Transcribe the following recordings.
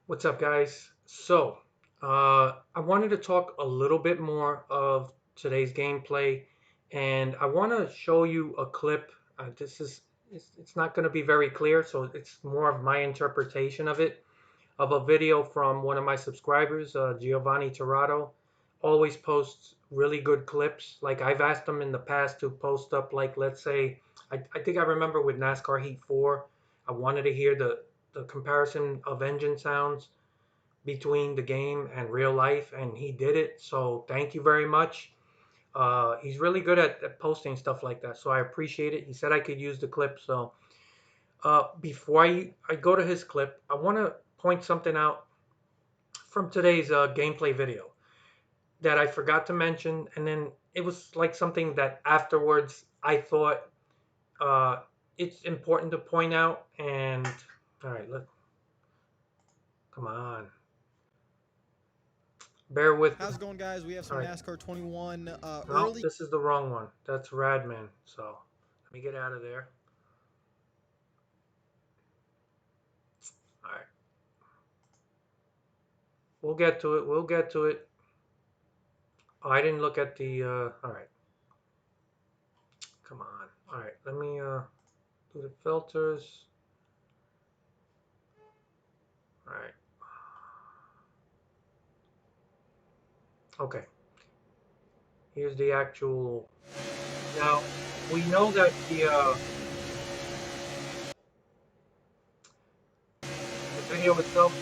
What's up, guys? I wanted to talk a little bit more of today's gameplay, and I want to show you a clip. It's not going to be very clear, so it's more of my interpretation of it, of a video from one of my subscribers, Giovanni Tirado. Always posts really good clips. Like I've asked him in the past to post up, like let's say, I think I remember with NASCAR Heat 4, I wanted to hear the comparison of engine sounds between the game and real life, and he did it. So thank you very much. He's really good at posting stuff like that, so I appreciate it. He said I could use the clip. So before I go to his clip, I want to point something out from today's gameplay video that I forgot to mention, and then it was like something that afterwards I thought uh, it's important to point out. And all right, come on, bear with me. How's it going, guys? We have All some right. NASCAR 21 No, early. this is the wrong one. That's Radman. So let me get out of there. All right. We'll get to it. We'll get to it. Oh, I didn't look at the. All right. Come on. All right. Let me do the filters. All right. Okay. Here's the actual. Now, we know that the video itself,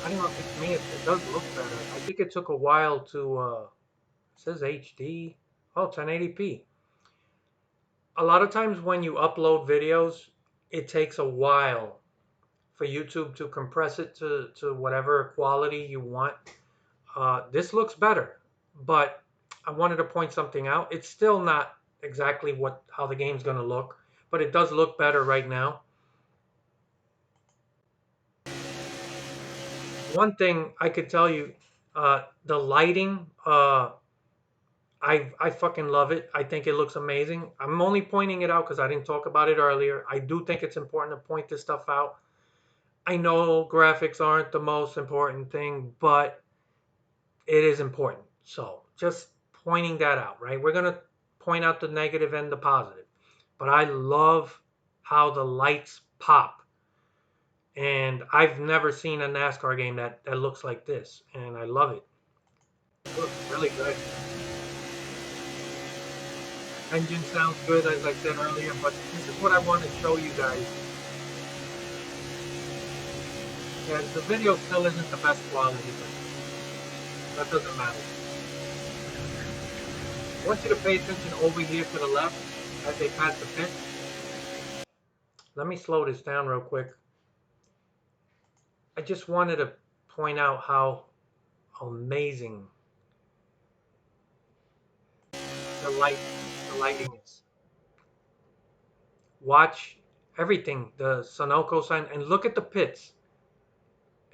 I don't know if it's me, it does look better. I think it took a while to, it says HD. Oh, 1080p. A lot of times when you upload videos, it takes a while for YouTube to compress it to whatever quality you want. This looks better, but I wanted to point something out. It's still not exactly how the game's going to look, but it does look better right now. One thing I could tell you, the lighting, I fucking love it. I think it looks amazing. I'm only pointing it out because I didn't talk about it earlier. I do think it's important to point this stuff out. I know graphics aren't the most important thing, but it is important. So just pointing that out, right? We're going to point out the negative and the positive. But I love how the lights pop. And I've never seen a NASCAR game that looks like this. And I love it. It looks really good. Engine sounds good, as I said earlier. But this is what I want to show you guys. And the video still isn't the best quality, but that doesn't matter. I want you to pay attention over here to the left as they pass the pit. Let me slow this down real quick. I just wanted to point out how amazing the light, the lighting is. Watch everything, the Sunoco sign, and look at the pits.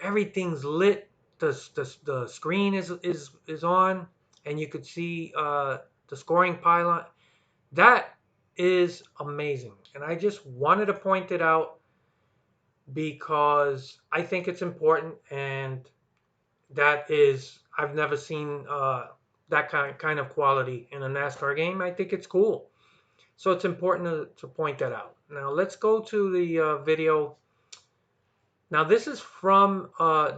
Everything's lit. The screen is on, and you could see the scoring pylon. That is amazing, and I just wanted to point it out because I think it's important, and that is I've never seen that kind of quality in a NASCAR game. I think it's cool, so it's important to point that out. Now let's go to the video. Now this is from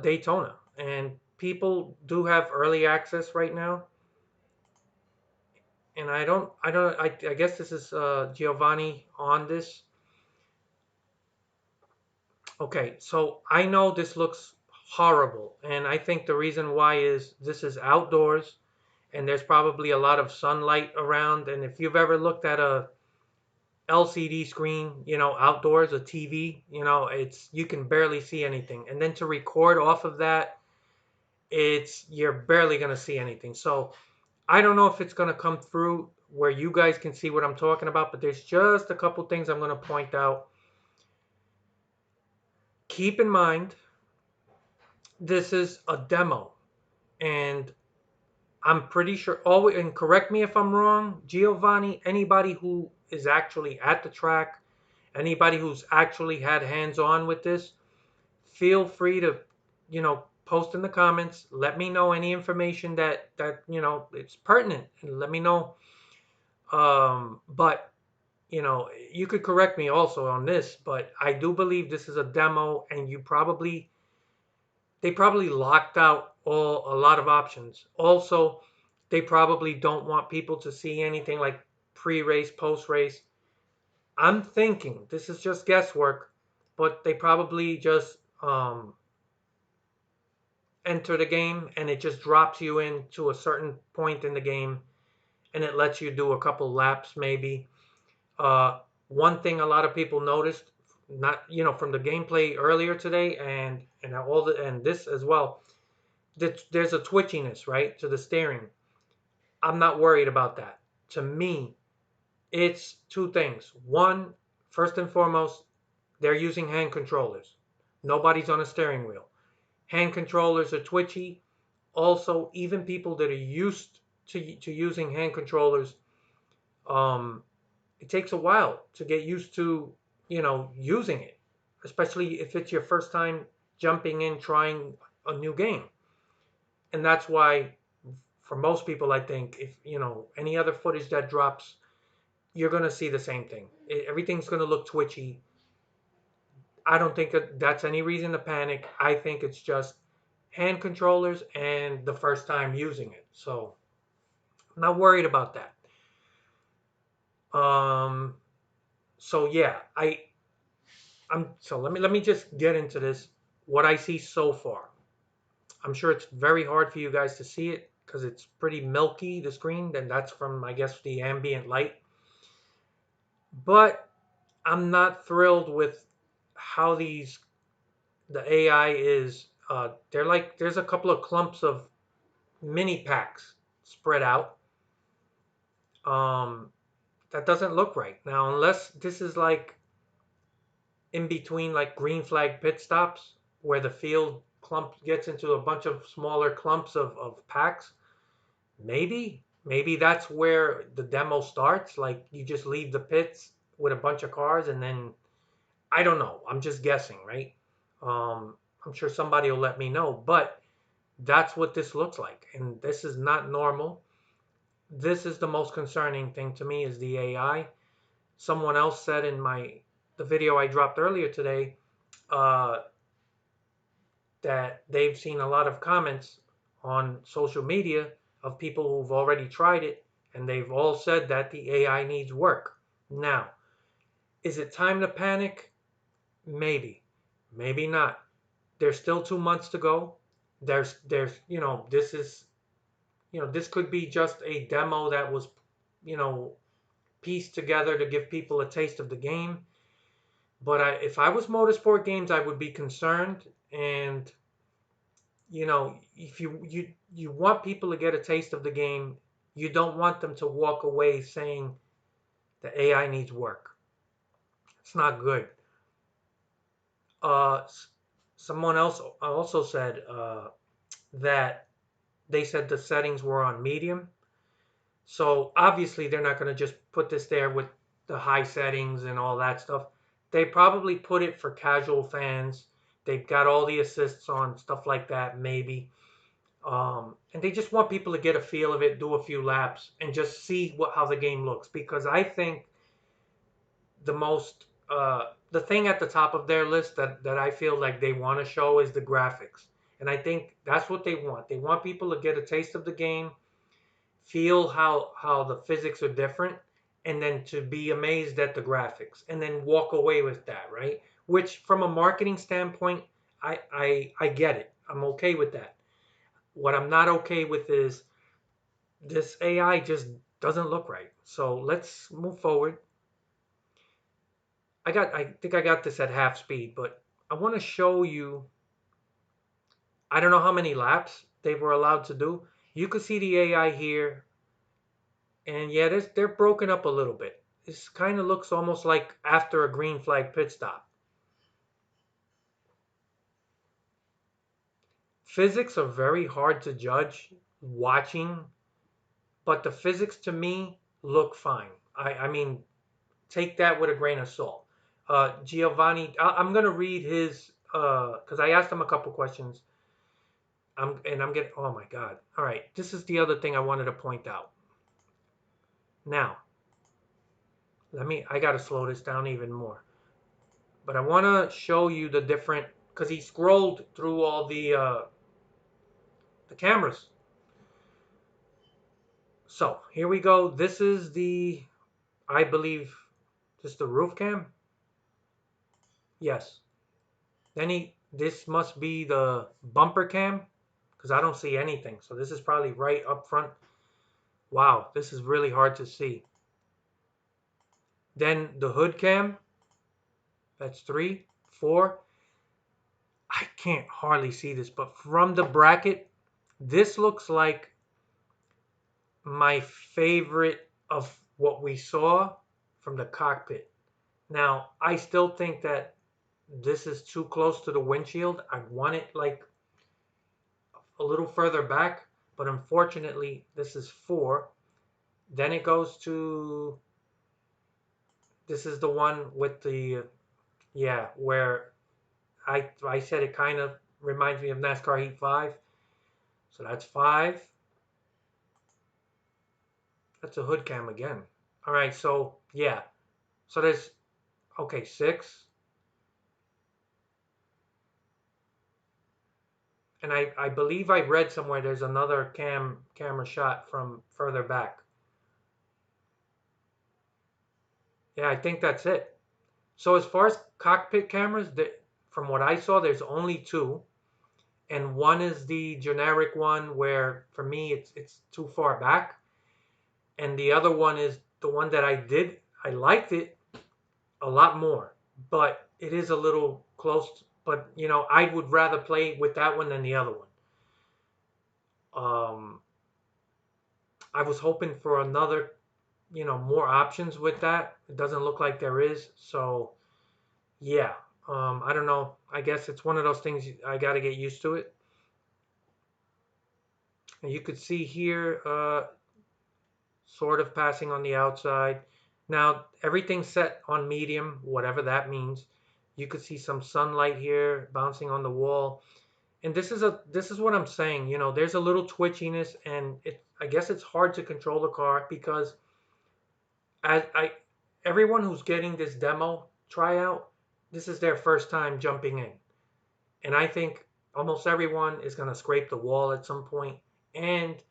Daytona, and people do have early access right now. And I guess this is Giovanni on this. Okay, so I know this looks horrible, and I think the reason why is this is outdoors, and there's probably a lot of sunlight around. And if you've ever looked at a LCD screen, outdoors, a TV, it's you can barely see anything. And then to record off of that, it's you're barely gonna see anything. So I don't know if it's gonna come through where you guys can see what I'm talking about, but there's just a couple things I'm gonna point out. Keep in mind, this is a demo, and I'm pretty sure. Oh, and correct me if I'm wrong, Giovanni. Anybody who is actually at the track, anybody who's actually had hands on with this, feel free to, post in the comments. Let me know any information that it's pertinent, and let me know. But you could correct me also on this, but I do believe this is a demo, and they probably locked out a lot of options. Also, they probably don't want people to see anything like pre-race, post-race. I'm thinking this is just guesswork, but they probably just enter the game and it just drops you into a certain point in the game and it lets you do a couple laps maybe. Uh, One thing a lot of people noticed, not from the gameplay earlier today and this as well, that there's a twitchiness right to the steering. I'm not worried about that. To me, it's two things. One, first and foremost, they're using hand controllers. Nobody's on a steering wheel. Hand controllers are twitchy. Also, even people that are used to using hand controllers, um, it takes a while to get used to, using it, especially if it's your first time jumping in trying a new game. And that's why, for most people, I think if any other footage that drops, you're gonna see the same thing. Everything's gonna look twitchy. I don't think that's any reason to panic. I think it's just hand controllers and the first time using it. So I'm not worried about that. Um, so yeah, so let me just get into this. What I see so far. I'm sure it's very hard for you guys to see it because it's pretty milky, the screen, and that's from, I guess, the ambient light. But I'm not thrilled with how the AI is. They're like there's a couple of clumps of mini packs spread out. Um, that doesn't look right. Now, unless this is like in between like green flag pit stops where the field clump gets into a bunch of smaller clumps of packs, maybe that's where the demo starts. Like you just leave the pits with a bunch of cars and then I don't know. I'm just guessing, right? I'm sure somebody will let me know, but that's what this looks like. And this is not normal. This is the most concerning thing to me is the AI. Someone else said in the video I dropped earlier today uh, that they've seen a lot of comments on social media of people who've already tried it, and they've all said that the AI needs work. Now, is it time to panic? Maybe, maybe not. There's still 2 months to go. This is, this could be just a demo that was, you know, pieced together to give people a taste of the game. But if I was Motorsport Games, I would be concerned. And if you want people to get a taste of the game, you don't want them to walk away saying the AI needs work. It's not good. Uh, Someone else also said that they said the settings were on medium. So obviously they're not going to just put this there with the high settings and all that stuff. They probably put it for casual fans. They've got all the assists on, stuff like that, maybe. And they just want people to get a feel of it, do a few laps, and just see how the game looks. Because I think the thing at the top of their list that I feel like they want to show is the graphics. And I think that's what they want. They want people to get a taste of the game, feel how the physics are different, and then to be amazed at the graphics, and then walk away with that, right? Which, from a marketing standpoint, I get it. I'm okay with that. What I'm not okay with is this AI just doesn't look right. So let's move forward. I think I got this at half speed, but I want to show you. I don't know how many laps they were allowed to do. You can see the AI here, and yeah, they're broken up a little bit. This kind of looks almost like after a green flag pit stop. Physics are very hard to judge watching, but the physics to me look fine. I mean, take that with a grain of salt. Giovanni, I'm going to read his because I asked him a couple questions. I'm getting, oh my God. All right, this is the other thing I wanted to point out. Now, I got to slow this down even more. But I want to show you the different, because he scrolled through all the cameras. So here we go. This is the, I believe, this is the roof cam. Yes. This must be the bumper cam because I don't see anything. So this is probably right up front. Wow, this is really hard to see. Then the hood cam, that's 3, 4. I can't hardly see this, but from the bracket, this looks like my favorite of what we saw from the cockpit. Now, I still think that this is too close to the windshield. I want it like a little further back, but unfortunately, this is 4. Then it goes to, this is the one with the, yeah, where I said it kind of reminds me of NASCAR Heat 5. So that's 5. That's a hood cam again. All right, so yeah. So there's, okay, 6. And I believe I read somewhere there's another camera shot from further back. Yeah, I think that's it. So as far as cockpit cameras, from what I saw, there's only 2. And one is the generic one where for me it's too far back. And the other one is the one that I liked it a lot more, but it is a little close. But I would rather play with that one than the other one. Um, I was hoping for another, more options with that. It doesn't look like there is. So yeah, I don't know. I guess it's one of those things I got to get used to it. And you could see here, sort of passing on the outside. Now everything's set on medium, whatever that means. You could see some sunlight here bouncing on the wall. And this is what I'm saying. There's a little twitchiness, and I guess it's hard to control the car because as I everyone who's getting this demo tryout, this is their first time jumping in. And I think almost everyone is going to scrape the wall at some point, and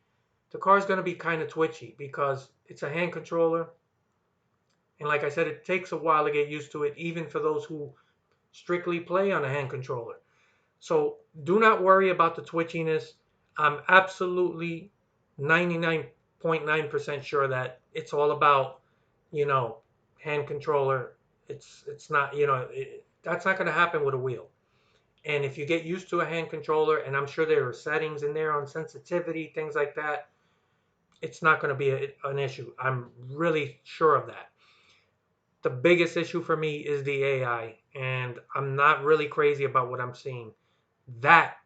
the car is going to be kind of twitchy because it's a hand controller. And like I said, it takes a while to get used to it, even for those who strictly play on a hand controller. So do not worry about the twitchiness. I'm absolutely 99.9% sure that it's all about, you know, hand controller. It's not, that's not going to happen with a wheel. And if you get used to a hand controller, and I'm sure there are settings in there on sensitivity, things like that, it's not going to be an issue. I'm really sure of that. The biggest issue for me is the AI, and I'm not really crazy about what I'm seeing. That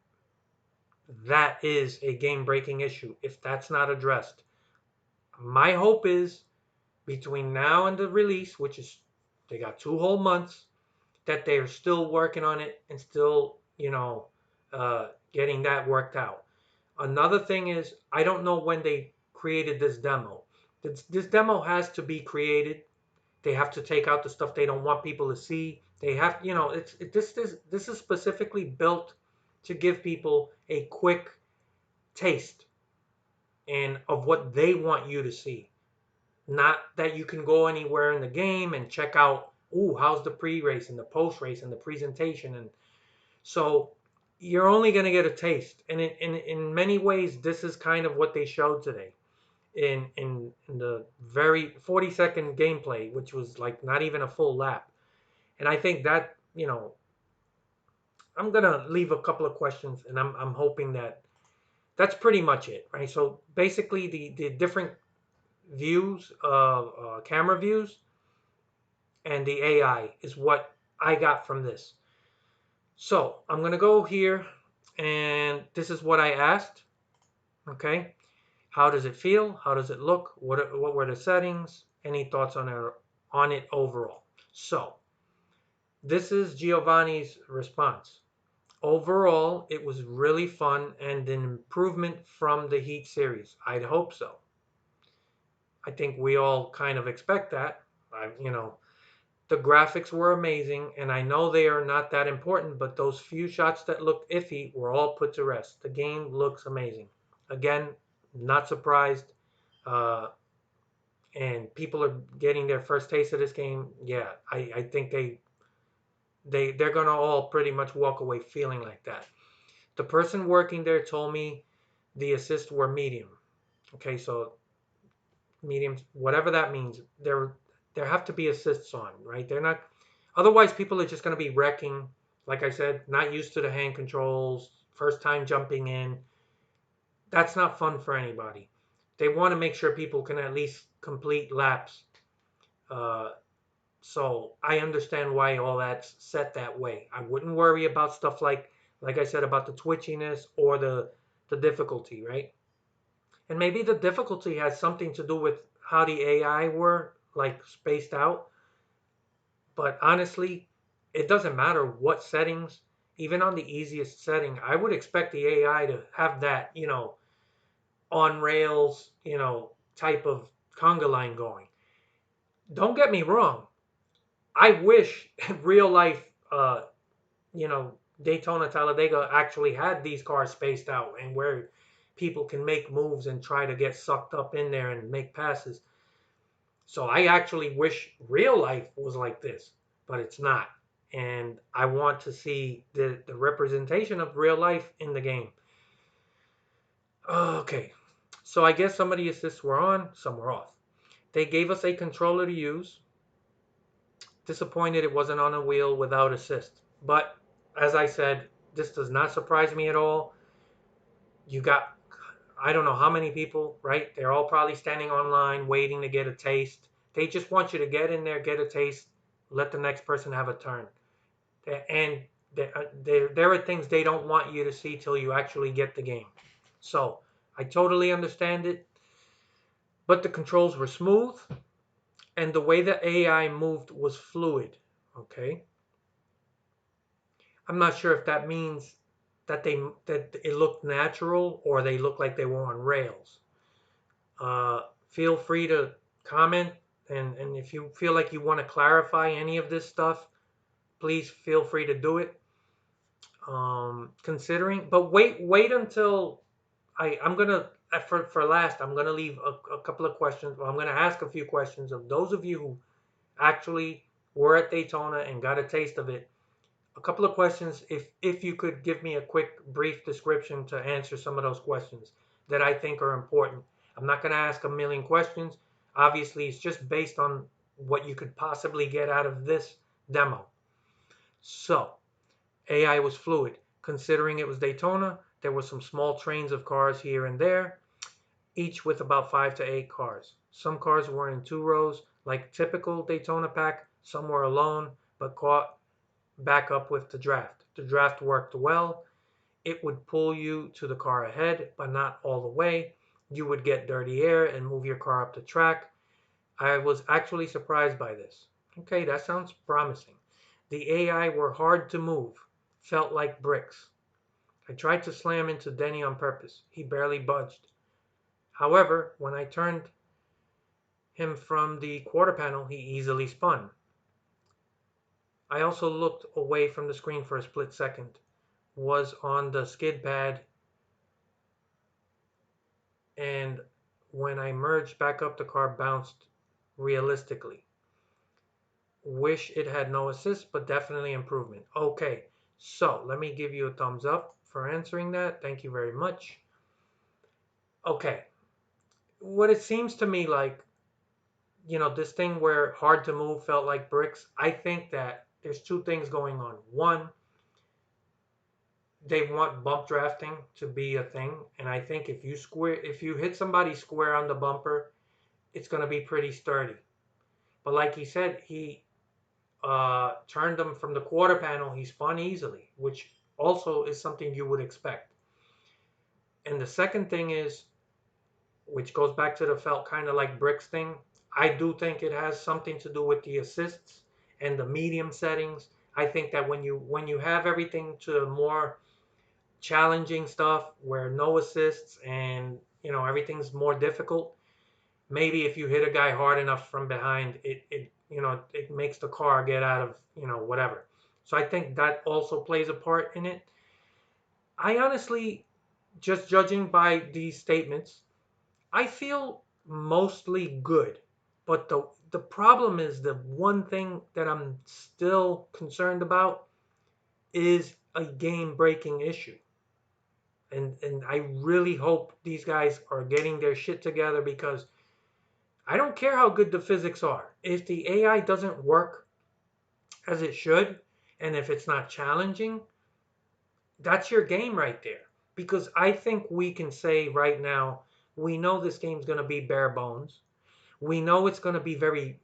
that is a game-breaking issue if that's not addressed. My hope is between now and the release, which is they got 2 whole months, that they're still working on it and still, getting that worked out. Another thing is I don't know when they created this demo. This demo has to be created. They have to take out the stuff they don't want people to see. They have, this is specifically built to give people a quick taste and of what they want you to see. Not that you can go anywhere in the game and check out, ooh, how's the pre-race and the post-race and the presentation. And so you're only going to get a taste. And in many ways, this is kind of what they showed today in the very 40-second gameplay, which was like not even a full lap. And I think that, I'm going to leave a couple of questions, and I'm hoping that that's pretty much it, right? So basically, the different views, camera views, and the AI is what I got from this. So I'm gonna go here, and this is what I asked. Okay, how does it feel? How does it look? What were the settings? Any thoughts on it overall? So this is Giovanni's response. Overall, it was really fun and an improvement from the Heat series. I'd hope so. I think we all kind of expect that. The graphics were amazing, and I know they are not that important, but those few shots that looked iffy were all put to rest. The game looks amazing. Again, not surprised. Uh, and people are getting their first taste of this game. Yeah, I think they're gonna all pretty much walk away feeling like that. The person working there told me the assists were medium. Okay, so mediums, whatever that means, there have to be assists on, right? They're not. Otherwise, people are just going to be wrecking. Like I said, not used to the hand controls, first time jumping in. That's not fun for anybody. They want to make sure people can at least complete laps. Uh, so I understand why all that's set that way. I wouldn't worry about stuff like I said, about the twitchiness or the difficulty, right? And maybe the difficulty has something to do with how the AI were like spaced out. But honestly, it doesn't matter what settings, even on the easiest setting, I would expect the AI to have that, on rails, type of conga line going. Don't get me wrong. I wish real life, you know, Daytona Talladega actually had these cars spaced out and where people can make moves and try to get sucked up in there and make passes. So I actually wish real life was like this, but it's not. And I want to see the representation of real life in the game. Okay, so I guess some of the assists were on, some were off. They gave us a controller to use. Disappointed it wasn't on a wheel without assist. But as I said, this does not surprise me at all. You got, I don't know how many people, right? They're all probably standing online waiting to get a taste. They just want you to get in there, get a taste, let the next person have a turn. And there are things they don't want you to see till you actually get the game. So I totally understand it. But the controls were smooth and the way the AI moved was fluid. Okay. I'm not sure if that means that it looked natural or they looked like they were on rails. Feel free to comment, and if you feel like you want to clarify any of this stuff, please feel free to do it. Considering, but wait until I'm gonna for last. I'm gonna leave a couple of questions. Well, I'm gonna ask a few questions of those of you who actually were at Daytona and got a taste of it. A couple of questions, if you could give me a quick brief description to answer some of those questions that I think are important. I'm not going to ask a million questions. Obviously, it's just based on what you could possibly get out of this demo. So, AI was fluid. Considering it was Daytona, there were some small trains of cars here and there, each with about 5 to 8 cars. Some cars were in 2 rows, like typical Daytona pack. Some were alone, but caught back up with the draft. The draft worked well. It would pull you to the car ahead, but not all the way. You would get dirty air and move your car up the track. I was actually surprised by this. Okay, that sounds promising. The AI were hard to move, felt like bricks. I tried to slam into Denny on purpose. He barely budged. However, when I turned him from the quarter panel, he easily spun. I also looked away from the screen for a split second. Was on the skid pad, and when I merged back up, the car bounced realistically. Wish it had no assist, but definitely improvement. Okay, so let me give you a thumbs up for answering that. Thank you very much. Okay, what it seems to me like, this thing where hard to move felt like bricks, I think that there's two things going on. One, they want bump drafting to be a thing, and I think if you hit somebody square on the bumper, it's going to be pretty sturdy. But like he said, he turned them from the quarter panel. He spun easily, which also is something you would expect. And the second thing is, which goes back to the felt kind of like bricks thing. I do think it has something to do with the assists and the medium settings. I think that when you have everything to more challenging stuff where no assists and everything's more difficult, maybe if you hit a guy hard enough from behind, it makes the car get out of whatever. So I think that also plays a part in it. I honestly, just judging by these statements, I feel mostly good. But the problem is, the one thing that I'm still concerned about is a game breaking issue. And I really hope these guys are getting their shit together, because I don't care how good the physics are. If the AI doesn't work as it should, and if it's not challenging, that's your game right there. Because I think we can say right now, we know this game's going to be bare bones. We know it's going to be very,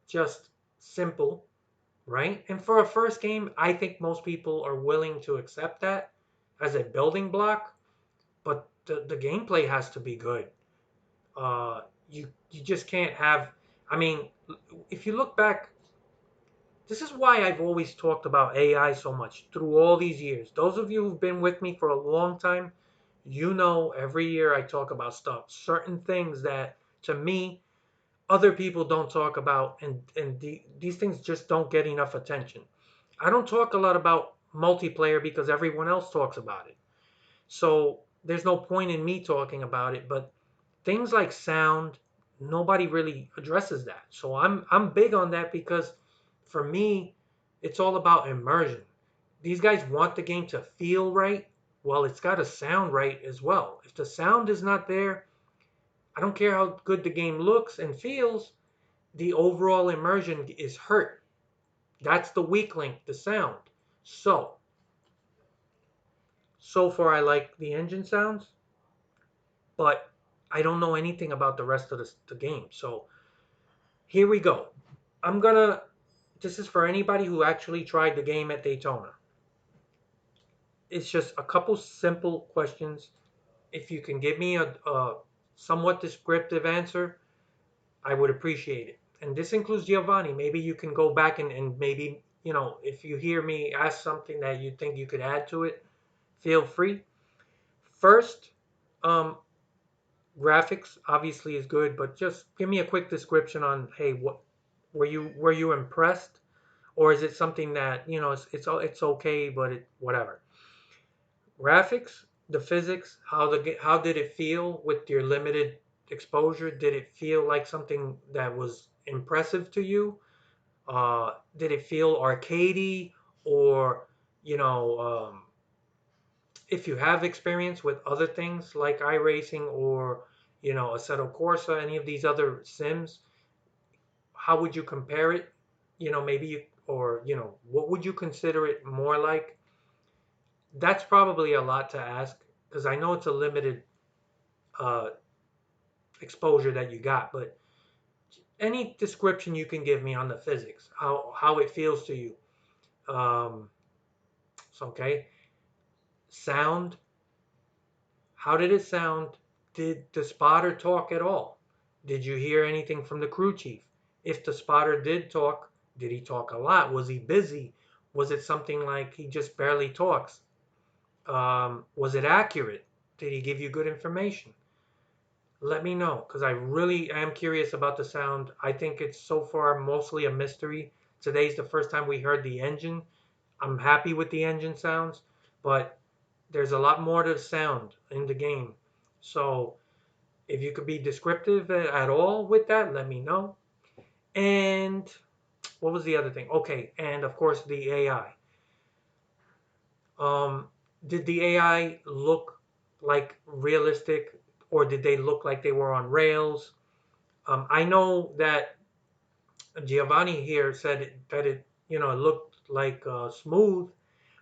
just simple, right? And for a first game, I think most people are willing to accept that as a building block, but the gameplay has to be good. You just can't have. I mean, if you look back, this is why I've always talked about AI so much through all these years. Those of you who've been with me for a long time, every year I talk about stuff, certain things that to me other people don't talk about, and these things just don't get enough attention. I don't talk a lot about multiplayer because everyone else talks about it. So there's no point in me talking about it, but things like sound, nobody really addresses that. So I'm big on that, because for me, it's all about immersion. These guys want the game to feel right. Well, it's got to sound right as well. If the sound is not there, I don't care how good the game looks and feels, the overall immersion is hurt. That's the weak link, the sound. So far I like the engine sounds, but I don't know anything about the rest of the game. So here we go. I'm gonna. This is for anybody who actually tried the game at Daytona. It's just a couple simple questions. If you can give me a somewhat descriptive answer, I would appreciate it. And this includes Giovanni. Maybe you can go back and maybe, if you hear me ask something that you think you could add to it, feel free. First, um, graphics obviously is good, but just give me a quick description on, hey, what were you impressed, or is it something that it's okay, but it whatever. Graphics, the physics, how did it feel with your limited exposure? Did it feel like something that was impressive to you? Did it feel arcadey, or you know, if you have experience with other things like iRacing or Assetto Corsa, any of these other sims, how would you compare it? Maybe what would you consider it more like? That's probably a lot to ask, because I know it's a limited uh, exposure that you got, but any description you can give me on the physics, how it feels to you. Um, so, okay. Sound, how did it sound? Did the spotter talk at all? Did you hear anything from the crew chief? If the spotter did talk, did he talk a lot? Was he busy? Was it something like he just barely talks? Was it accurate? Did he give you good information? Let me know, because I really am curious about the sound. I think it's so far mostly a mystery. Today's the first time we heard the engine. I'm happy with the engine sounds, but there's a lot more to the sound in the game. So if you could be descriptive at all with that, let me know. And what was the other thing? Okay, and of course the AI. Um, did the AI look like realistic, or did they look like they were on rails? I know that Giovanni here said that it looked like smooth,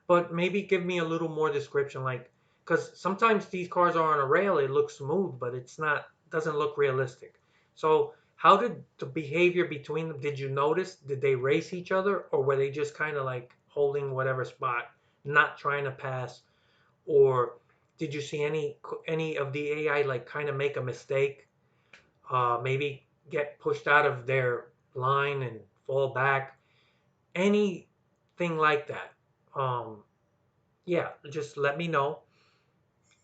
but maybe give me a little more description, like, because sometimes these cars are on a rail, it looks smooth, but it's not, doesn't look realistic. So how did the behavior between them? Did you notice? Did they race each other, or were they just kind of like holding whatever spot, not trying to pass, or did you see any of the AI like kind of make a mistake, maybe get pushed out of their line and fall back? Any anything like that, um, yeah, just let me know.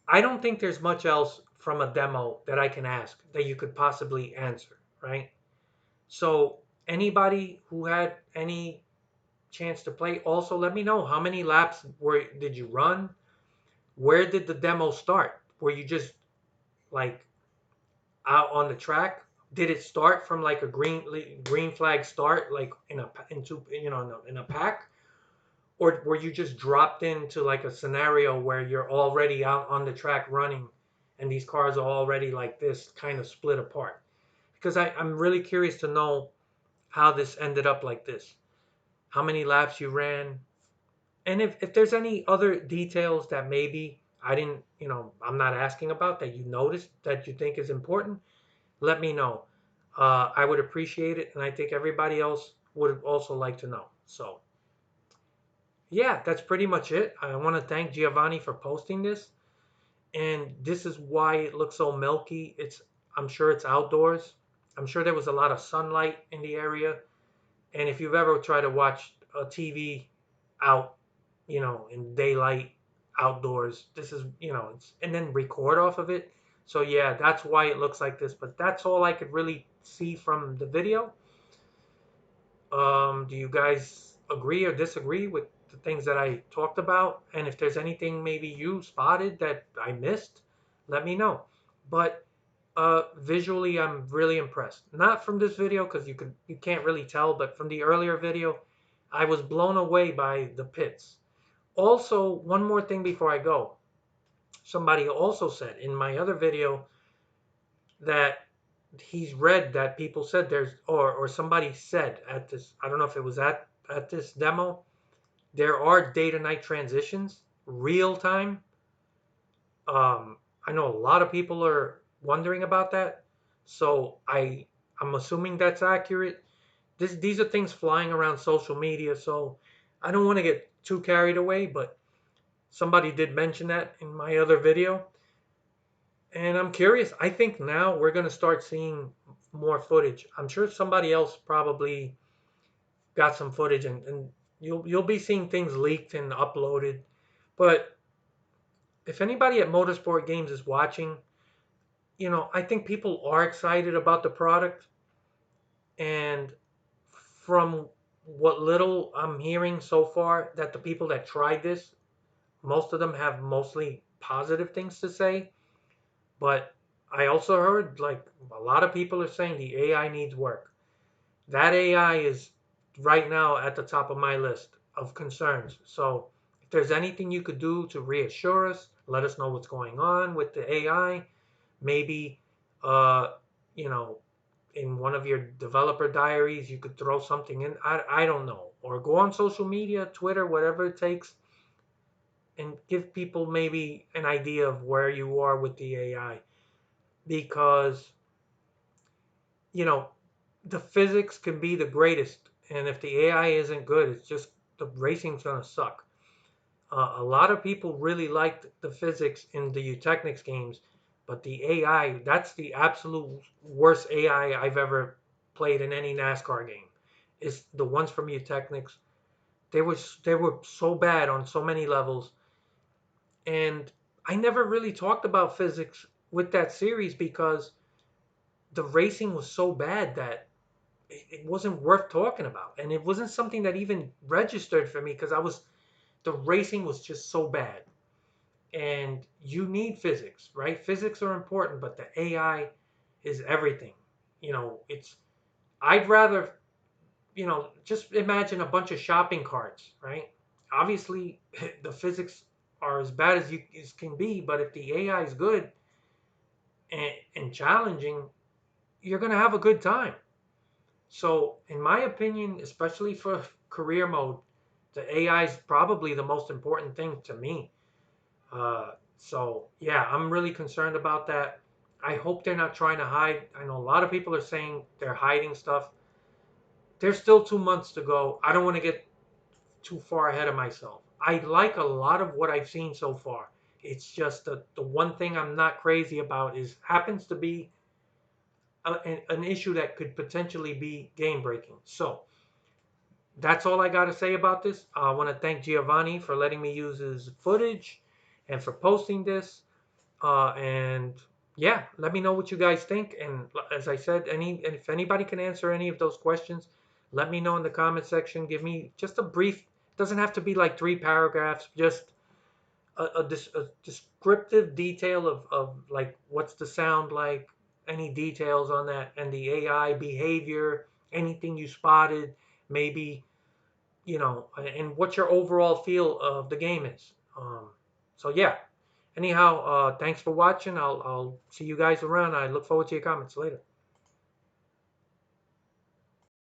I don't think there's much else from a demo that I can ask that you could possibly answer, right? So anybody who had any chance to play, also let me know how many laps were did you run? Where did the demo start? Were you just like out on the track? Did it start from like a green flag start, like in a into in a pack, or were you just dropped into like a scenario where you're already out on the track running, and these cars are already like this kind of split apart? Because I'm really curious to know how this ended up like this. How many laps you ran, and if there's any other details that maybe I didn't, I'm not asking about that you noticed that you think is important, let me know. I would appreciate it, and I think everybody else would also like to know. So, yeah, that's pretty much it. I want to thank Giovanni for posting this, and this is why it looks so milky. I'm sure it's outdoors. I'm sure there was a lot of sunlight in the area, and if you've ever tried to watch a TV out, in daylight outdoors, this is, and then record off of it. So yeah, that's why it looks like this. But that's all I could really see from the video. Do you guys agree or disagree with the things that I talked about? And if there's anything maybe you spotted that I missed, let me know. But visually, I'm really impressed. Not from this video because you can't really tell, but from the earlier video, I was blown away by the pits. Also, one more thing before I go. Somebody also said in my other video that he's read that people said there's or somebody said at this, I don't know if it was at this demo, there are day to night transitions real time. I know a lot of people are wondering about that, so I'm assuming that's accurate. These are things flying around social media, so I don't want to get too carried away, but somebody did mention that in my other video. And I'm curious. I think now we're going to start seeing more footage. I'm sure somebody else probably got some footage, and you'll be seeing things leaked and uploaded. But if anybody at Motorsport Games is watching, I think people are excited about the product. And from what little I'm hearing so far, that the people that tried this, most of them have mostly positive things to say. But I also heard like a lot of people are saying the AI needs work. That AI is right now at the top of my list of concerns. So if there's anything you could do to reassure us, let us know what's going on with the AI. Maybe, uh, you know, in one of your developer diaries, you could throw something in. I don't know. Or go on social media, Twitter, whatever it takes, and give people maybe an idea of where you are with the AI. Because, you know, the physics can be the greatest, and if the AI isn't good, it's just the racing's gonna suck. A lot of people really liked the physics in the Eutechnics games, but the AI, that's the absolute worst AI I've ever played in any NASCAR game. Is the ones from Eutechnics. They were so bad on so many levels, and I never really talked about physics with that series because the racing was so bad that it wasn't worth talking about, and it wasn't something that even registered for me because the racing was just so bad. And you need physics, right? Physics are important, but the AI is everything. It's I'd rather, just imagine a bunch of shopping carts, right? Obviously the physics are as bad as you as can be, but if the AI is good and challenging, you're going to have a good time. So, in my opinion, especially for career mode, the AI is probably the most important thing to me. So, yeah, I'm really concerned about that. I hope they're not trying to hide. I know a lot of people are saying they're hiding stuff. There's still 2 months to go. I don't want to get too far ahead of myself. I like a lot of what I've seen so far. It's just the one thing I'm not crazy about is happens to be an issue that could potentially be game breaking. So, That's all I got to say about this. I want to thank Giovanni for letting me use his footage and for posting this. And yeah, let me know what you guys think. And as I said, if anybody can answer any of those questions, let me know in the comment section. Give me just a brief. Doesn't have to be like 3 paragraphs. Just a descriptive detail of like what's the sound like, any details on that, and the AI behavior, anything you spotted, maybe and what your overall feel of the game is. So yeah. Anyhow, thanks for watching. I'll see you guys around. I look forward to your comments later.